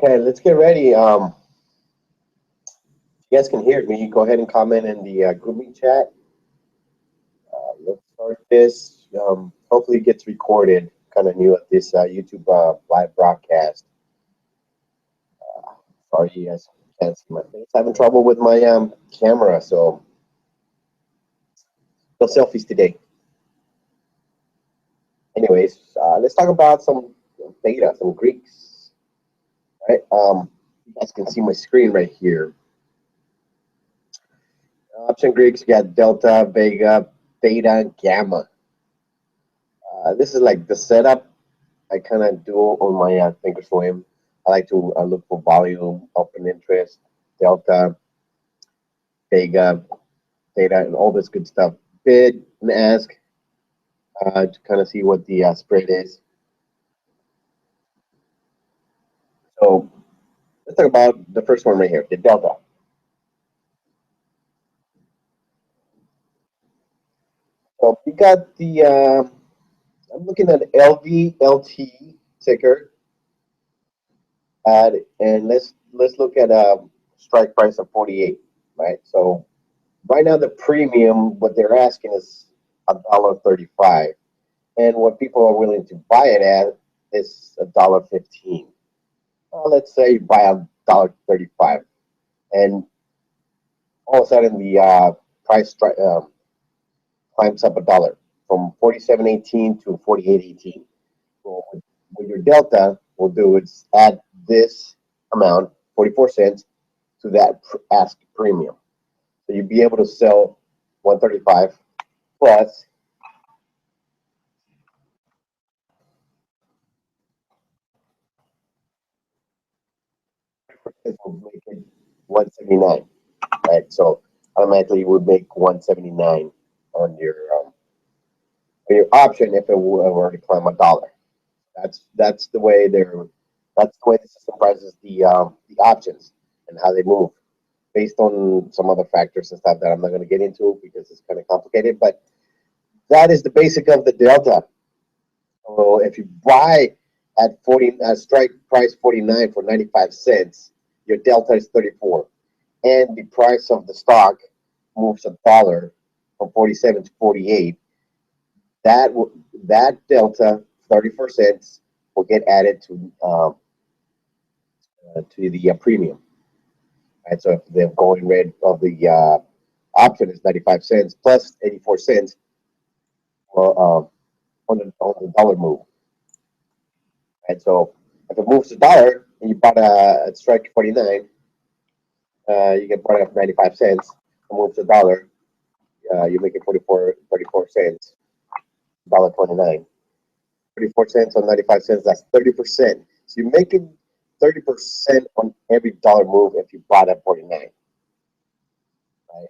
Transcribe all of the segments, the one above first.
Okay, let's get ready. If you guys can hear me, go ahead and comment in the group me chat. Let's start this. Hopefully, it gets recorded. Kind of new at this YouTube live broadcast. Sorry, you guys can't see my face. Having trouble with my camera, so no selfies today. Anyways, let's talk about some Theta, some Greeks. Right? You guys can see my screen right here. Option Greeks, you got Delta, Vega, Theta, and Gamma. This is like the setup I kind of do on my Thinkorswim. I like to look for volume, open interest, Delta, Vega, Theta, and all this good stuff. Bid and ask to kind of see what the spread is. So let's talk about the first one right here, the Delta. So we got the, I'm looking at LVLT ticker, and let's look at a strike price of 48, right? So right now the premium, what they're asking is $1.35, and what people are willing to buy it at is $1.15. Let's say you buy $1.35, and all of a sudden the price climbs up a dollar from 47.18 to 48.18. Well, what your delta will do is add this amount, 44 cents, to that ask premium. So you'd be able to sell 135 plus it will make it 179, right? So automatically you would make 179 on your option if it were to climb a dollar. That's the way the system prices the options and how they move based on some other factors and stuff that I'm not going to get into because it's kind of complicated. But that is the basic of the delta. So if you buy at strike price 49 for 95 cents, your delta is 34, and the price of the stock moves a dollar from 47 to 48. That delta 34 cents will get added to the premium. Right, so if the going rate of the option is 95 cents plus 84 cents, well, on the dollar move. And so if it moves a dollar and you bought a strike 49, you get bought at 95 cents. It moves a dollar, you're making 34 cents, $1.29. 34 cents on 95 cents, that's 30%. So you're making 30% on every dollar move if you bought at 49. Right?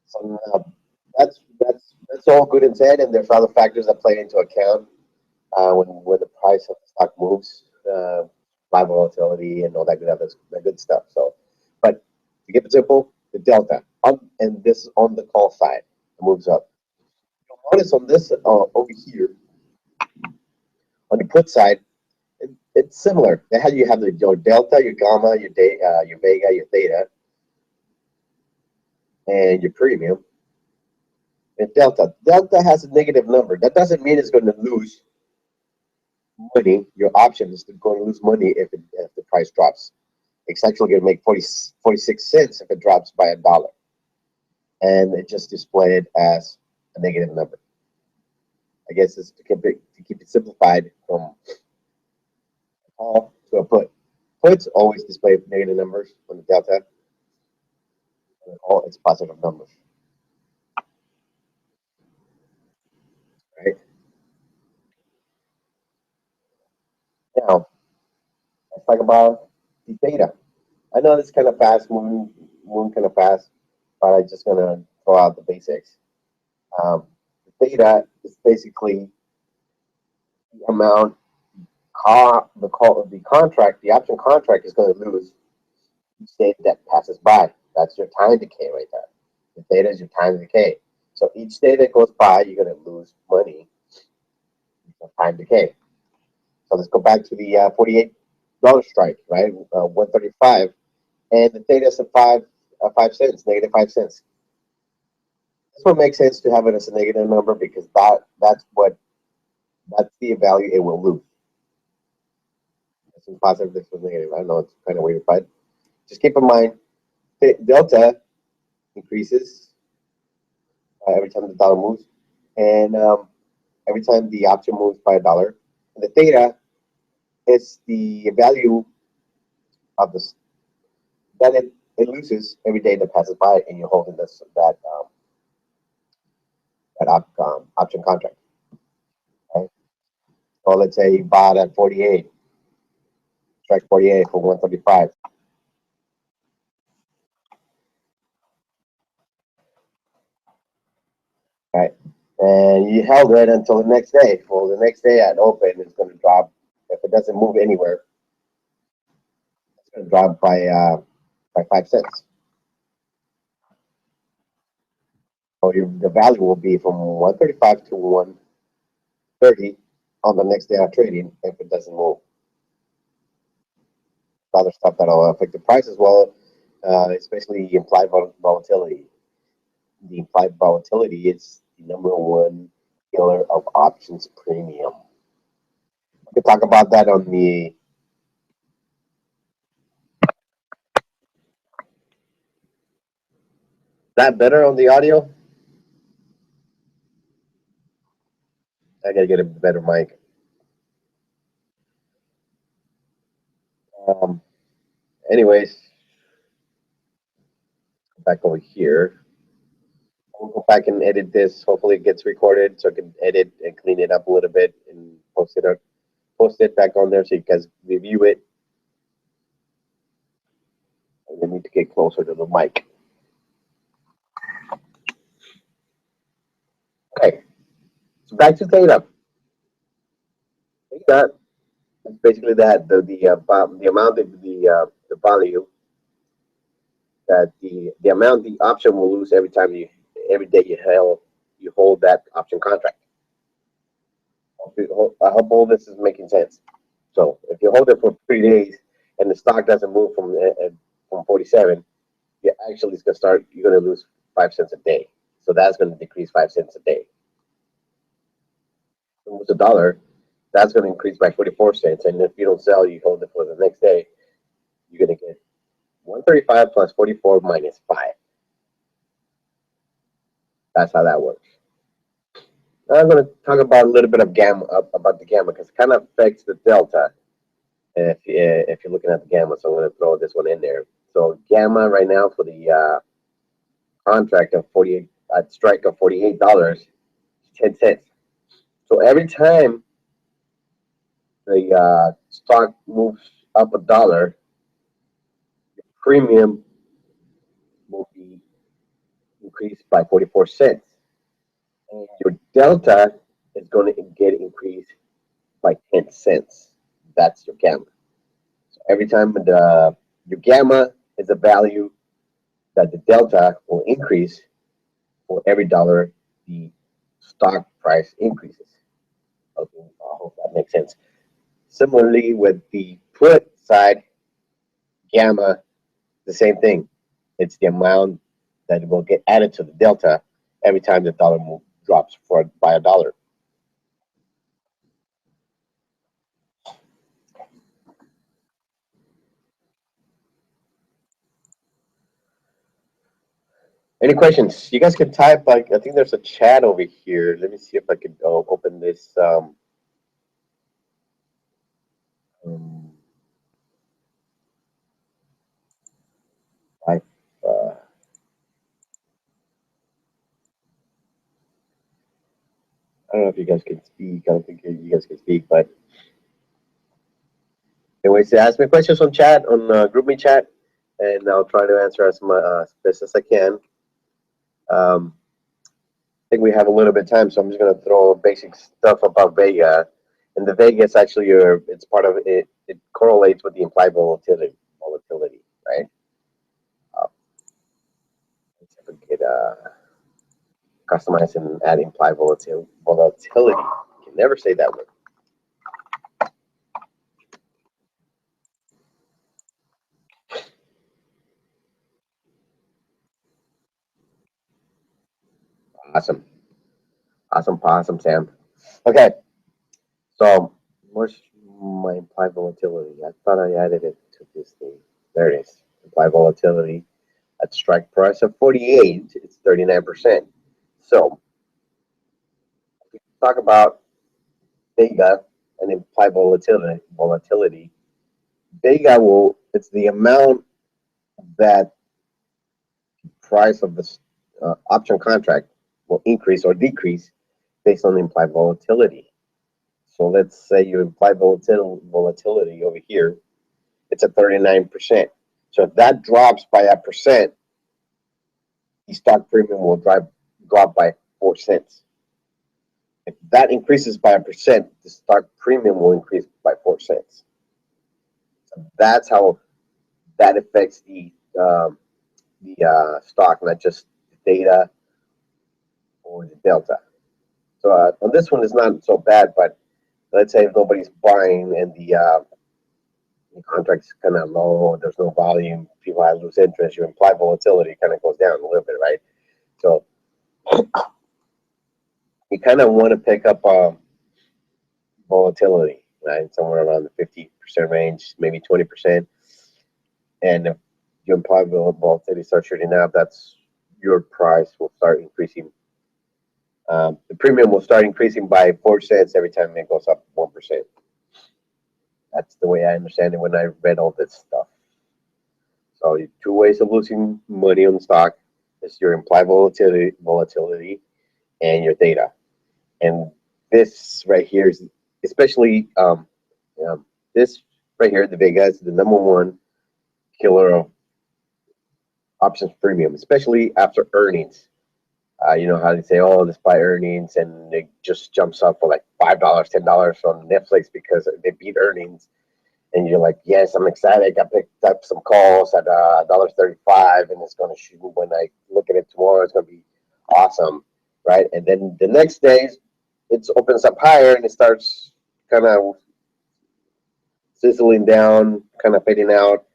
So that's all good and said, and there's other factors that play into account when the price of the stock moves, by volatility and all that good stuff. So, but to keep it simple, the delta and this on the call side it moves up. You'll notice on this over here on the put side, it's similar. How you have your delta, your gamma, your vega, your theta, and your premium. And delta has a negative number. That doesn't mean it's going to lose money. Your option is going to lose money if the price drops. It's actually going to make 46 cents if it drops by a dollar, and it just displayed as a negative number. I guess it's to keep it simplified from a call to a put. Puts always display negative numbers on the delta. On the call, it's positive numbers. Right now, let's talk about the theta. I know this kind of fast, moving kind of fast, but I'm just gonna throw out the basics. The theta is basically the amount the contract, the option contract is going to lose each day that passes by. That's your time decay right there. The theta is your time decay. So each day that goes by, you're going to lose money. Time decay. So let's go back to the 48 dollar strike, right? 135, and the theta is a 5 cents, negative 5 cents. This one makes sense to have it as a negative number because that's the value it will lose. This was positive, this was negative. I know it's kind of weird, but just keep in mind delta increases every time the dollar moves, and every time the option moves by a dollar. And the theta is the value of the that it loses every day that passes by, and you're holding that option contract. Right? So let's say you bought at 48, strike 48 for 135. Right? And you held it until the next day. Well, the next day at open, it's going to drop. If it doesn't move anywhere, it's going to drop by 5 cents. So the value will be from 135 to 130 on the next day of trading if it doesn't move. Other stuff that'll affect the price as well, especially implied volatility. The implied volatility is the number one killer of options premium. We can talk about that on the. That better on the audio? I gotta get a better mic. Um, anyways, back over here. We'll go back and edit this. Hopefully, it gets recorded so I can edit and clean it up a little bit and post it back on there so you guys review it. And we need to get closer to the mic. Okay, so back to Theta. Theta is basically that the amount of the value that the amount the option will lose every day you hold that option contract. I hope all this is making sense. So if you hold it for 3 days and the stock doesn't move from 47, you actually it's gonna start. You're gonna lose 5 cents a day. So that's gonna decrease 5 cents a day. If it was a dollar, that's gonna increase by 44 cents. And if you don't sell, you hold it for the next day, you're gonna get 135 plus 44 minus 5. That's how that works. Now I'm going to talk about a little bit of gamma about the gamma because it kind of affects the delta. If you're looking at the gamma, so I'm going to throw this one in there. So gamma right now for the contract of 48 strike of $48, 10 cents. So every time the stock moves up a dollar, the premium will be increased by 44 cents. And your delta is going to get increased by 10 cents. That's your gamma. So every time your gamma is a value that the delta will increase for every dollar the stock price increases. Okay, I hope that makes sense. Similarly, with the put side, gamma, the same thing. It's the amount that will get added to the delta every time the dollar move drops by a dollar. Any questions? You guys can type. Like I think there's a chat over here. Let me see if I can open this. Um, I, I don't know if you guys can speak. I don't think you guys can speak, but anyways, ask me questions on chat on group me chat, and I'll try to answer as best as I can. I think we have a little bit of time, so I'm just gonna throw basic stuff about Vega. And the Vega is actually it's part of it. It correlates with the implied volatility, right? Let's see if we could customize and add implied volatility. You can never say that word. Awesome. Awesome, Sam. Okay, so where's my implied volatility? I thought I added it to this thing. There it is. Implied volatility at strike price of 48, it's 39%. So talk about Vega and implied volatility. Vega will, it's the amount that price of the option contract will increase or decrease based on the implied volatility. So let's say your implied volatility over here, it's at 39%. So if that drops by a percent, the stock premium will drop by 4 cents. If that increases by a percent, the stock premium will increase by 4 cents. So that's how that affects the stock, not just the Theta or the Delta. So on this one, it's not so bad, but let's say if nobody's buying and the contract's kind of low, there's no volume, people lose interest, your implied volatility kind of goes down a little bit, right? So you kind of want to pick up volatility, right? Somewhere around the 50% range, maybe 20%. And if your implied volatility starts shooting up, that's your price will start increasing. The premium will start increasing by 4 cents every time it goes up 1%. That's the way I understand it when I read all this stuff. So two ways of losing money on the stock is your implied volatility and your Theta. And this right here is especially this right here, the Vega is the #1 killer of options premium, especially after earnings. You know how they say, "Oh, this buy earnings," and it just jumps up for like $5, $10 on Netflix because they beat earnings, and you're like, "Yes, I'm excited. I picked up some calls at $1.35, and it's going to shoot. When I look at it tomorrow, it's going to be awesome, right?" And then the next day, it opens up higher, and it starts kind of sizzling down, kind of fading out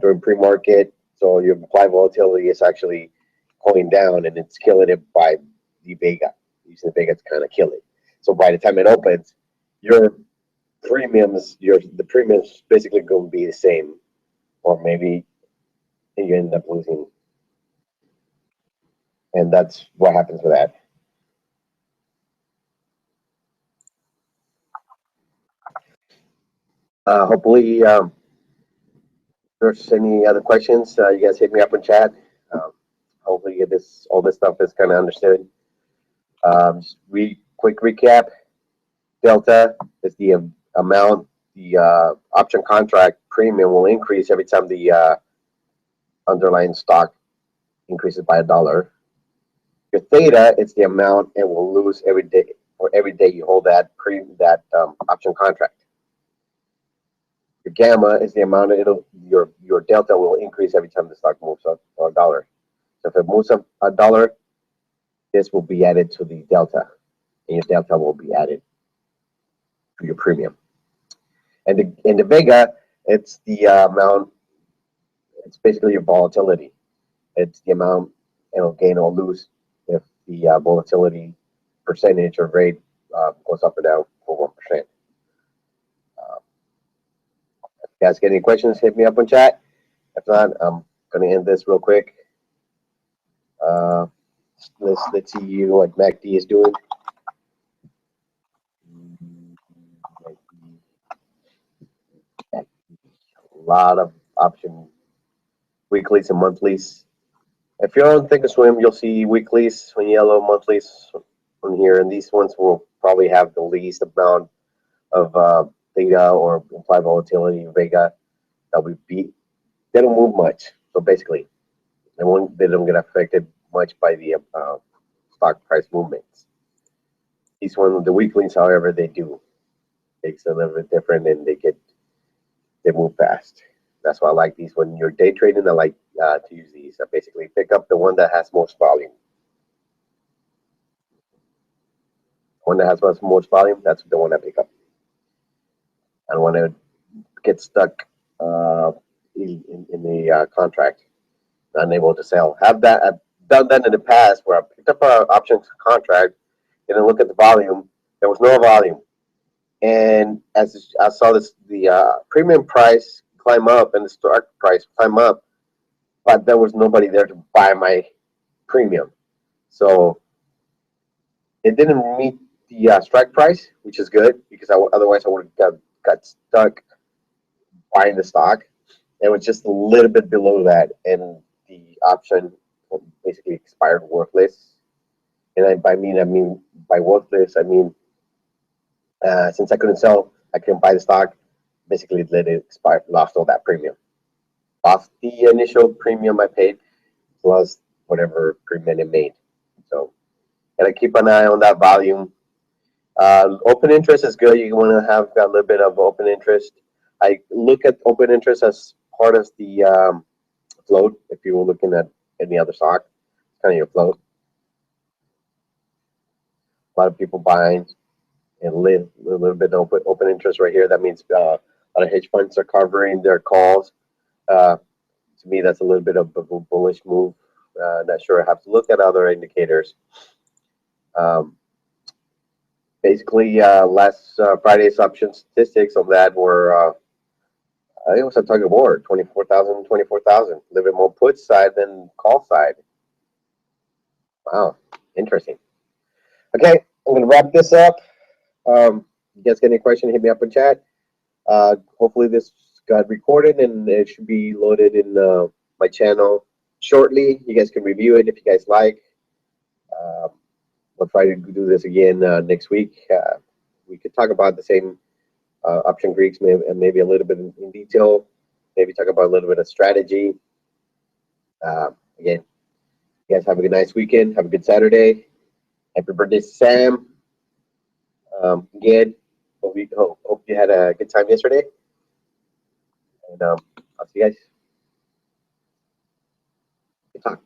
during pre-market. So your implied volatility is actually going down, and it's killing it by the Vega. Using the Vega to kind of kill it. So by the time it opens, your the premiums basically going to be the same, or maybe you end up losing, and that's what happens with that. Hopefully, there's any other questions, you guys hit me up in chat. Um, Hopefully, all this stuff is kind of understood. Just quick recap. Delta is the amount the option contract premium will increase every time the underlying stock increases by $1. Your Theta is the amount it will lose every day, or every day you hold that option contract. Your gamma is the amount your delta will increase every time the stock moves up $1. So if it moves up $1, this will be added to the delta, and your delta will be added to your premium. And in the Vega, it's the amount. It's basically your volatility. It's the amount it'll gain or lose if the volatility percentage or rate goes up or down for 1%. If you guys get any questions, hit me up on chat. If not, I'm gonna end this real quick. Uh, let's see what MACD is doing. A lot of option weeklies and monthlies. If you're on Thinkorswim, you'll see weeklies on yellow, monthlies on here, and these ones will probably have the least amount of Theta or implied volatility Vega that we beat. They don't move much, so basically, they don't get affected much by the stock price movements. These ones, the weeklies, however, they do. It's a little bit different, and they move fast. That's why I like these. When you're day trading, I like to use these. I basically pick up the one that has most volume. One that has most volume, that's the one I pick up. I don't want to get stuck in the contract, unable to sell. Have that done that in the past where I picked up an option contract and then look at the volume. There was no volume, and as I saw the premium price climb up and the strike price climb up, but there was nobody there to buy my premium, so it didn't meet the strike price, which is good because otherwise I would have got stuck buying the stock. It was just a little bit below that, and the option basically expired worthless. And I mean by worthless, I mean since I couldn't sell, I couldn't buy the stock. Basically, it let it expire, lost all that premium, lost the initial premium I paid, plus whatever premium it made. So, gotta keep an eye on that volume. Open interest is good. You want to have a little bit of open interest. I look at open interest as part of the float. If you were looking at any other stock, it's kind of your float. A lot of people buying and a little bit of open interest right here. That means a lot of hedge funds are covering their calls. To me, that's a little bit of a bullish move. Not sure. I have to look at other indicators. Basically, last Friday's option statistics on that were, I think it was a tug of war, 24,000, 24,000. A little bit more put side than call side. Wow, interesting. Okay, I'm going to wrap this up. You guys got any questions, hit me up in chat. Hopefully this got recorded and it should be loaded in my channel shortly. You guys can review it if you guys like. We'll try to do this again next week. We could talk about the same option Greeks, maybe a little bit in detail. Maybe talk about a little bit of strategy. Again, you guys have a nice weekend. Have a good Saturday. Happy birthday, Sam. Again, hope you had a good time yesterday. And I'll see you guys. Good talk.